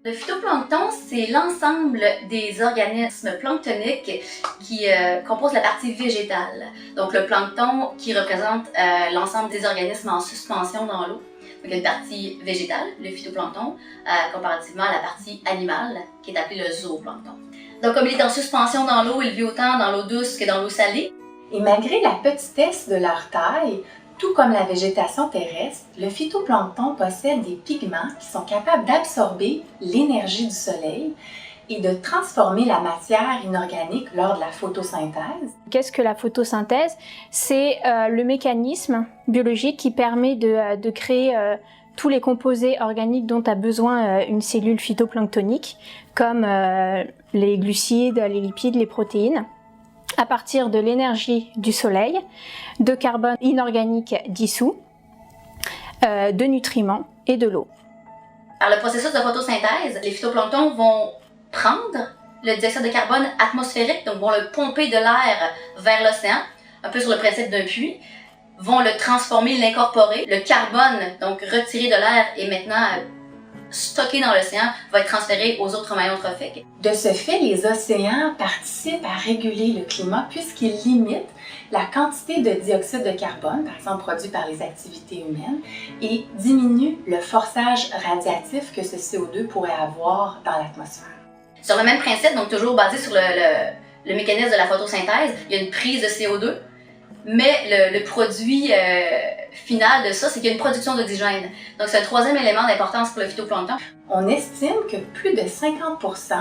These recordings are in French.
Le phytoplancton, c'est l'ensemble des organismes planctoniques qui composent la partie végétale. Donc le plancton qui représente l'ensemble des organismes en suspension dans l'eau. Donc il y a une partie végétale, le phytoplancton, comparativement à la partie animale, qui est appelée le zooplancton. Donc comme il est en suspension dans l'eau, il vit autant dans l'eau douce que dans l'eau salée. Et malgré la petitesse de leur taille, tout comme la végétation terrestre, le phytoplancton possède des pigments qui sont capables d'absorber l'énergie du soleil et de transformer la matière inorganique lors de la photosynthèse. Qu'est-ce que la photosynthèse? C'est le mécanisme biologique qui permet de créer tous les composés organiques dont a besoin une cellule phytoplanctonique, comme les glucides, les lipides, les protéines, à partir de l'énergie du soleil, de carbone inorganique dissous, de nutriments et de l'eau. Par le processus de photosynthèse, les phytoplanctons vont prendre le dioxyde de carbone atmosphérique, donc vont le pomper de l'air vers l'océan, un peu sur le principe d'un puits, vont le transformer, l'incorporer. Le carbone, donc retiré de l'air et maintenant stocké dans l'océan, va être transféré aux autres maillons trophiques. De ce fait, les océans participent à réguler le climat puisqu'ils limitent la quantité de dioxyde de carbone, par exemple produit par les activités humaines, et diminuent le forçage radiatif que ce CO2 pourrait avoir dans l'atmosphère. Sur le même principe, donc toujours basé sur le mécanisme de la photosynthèse, il y a une prise de CO2, mais le produit final de ça, c'est qu'il y a une production d'oxygène. Donc c'est un troisième élément d'importance pour le phytoplancton. On estime que plus de 50%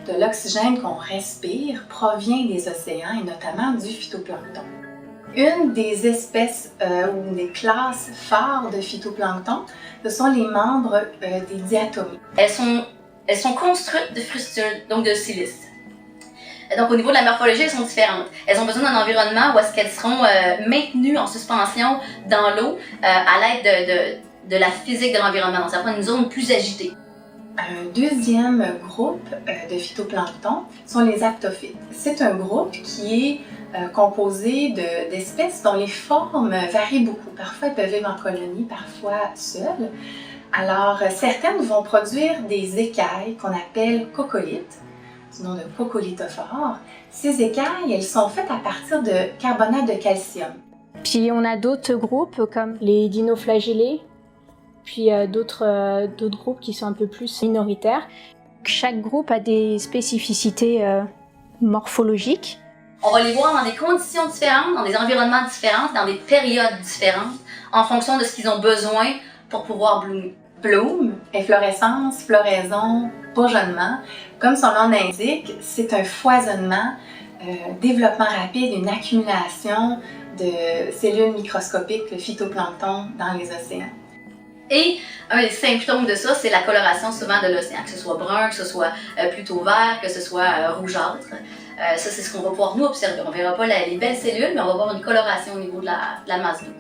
de l'oxygène qu'on respire provient des océans et notamment du phytoplancton. Une des espèces ou des classes phares de phytoplancton, ce sont les membres des diatomies. Elles sont construites de frustules, donc de silice. Donc au niveau de la morphologie, elles sont différentes. Elles ont besoin d'un environnement où est-ce qu'elles seront maintenues en suspension dans l'eau à l'aide de la physique de l'environnement. Donc ça prend une zone plus agitée. Un deuxième groupe de phytoplancton sont les aptophytes. C'est un groupe qui est composé d'espèces dont les formes varient beaucoup. Parfois, elles peuvent vivre en colonie, parfois seules. Alors, certaines vont produire des écailles qu'on appelle coccolithes, du nom de coccolithophores. Ces écailles, elles sont faites à partir de carbonate de calcium. Puis on a d'autres groupes comme les dinoflagellés, puis d'autres groupes qui sont un peu plus minoritaires. Chaque groupe a des spécificités morphologiques. On va les voir dans des conditions différentes, dans des environnements différents, dans des périodes différentes, en fonction de ce qu'ils ont besoin pour pouvoir bloomer. Bloom, inflorescence, floraison, bourgeonnement. Comme son nom l'indique, c'est un foisonnement, développement rapide, une accumulation de cellules microscopiques, le phytoplancton, dans les océans. Et un des symptômes de ça, c'est la coloration souvent de l'océan, que ce soit brun, que ce soit plutôt vert, que ce soit rougeâtre. Ça, c'est ce qu'on va pouvoir nous observer. On ne verra pas les belles cellules, mais on va voir une coloration au niveau de la masse d'eau.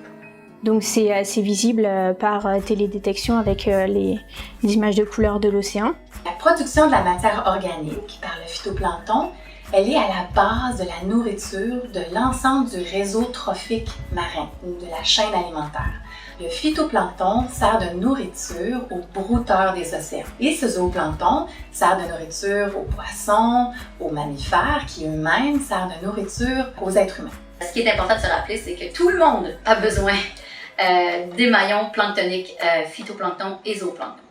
Donc c'est visible par télédétection avec les images de couleur de l'océan. La production de la matière organique par le phytoplancton, elle est à la base de la nourriture de l'ensemble du réseau trophique marin ou de la chaîne alimentaire. Le phytoplancton sert de nourriture aux brouteurs des océans. Et ce zooplancton sert de nourriture aux poissons, aux mammifères qui eux-mêmes servent de nourriture aux êtres humains. Ce qui est important de se rappeler, c'est que tout le monde a besoin des maillons planctoniques, phytoplancton et zooplancton.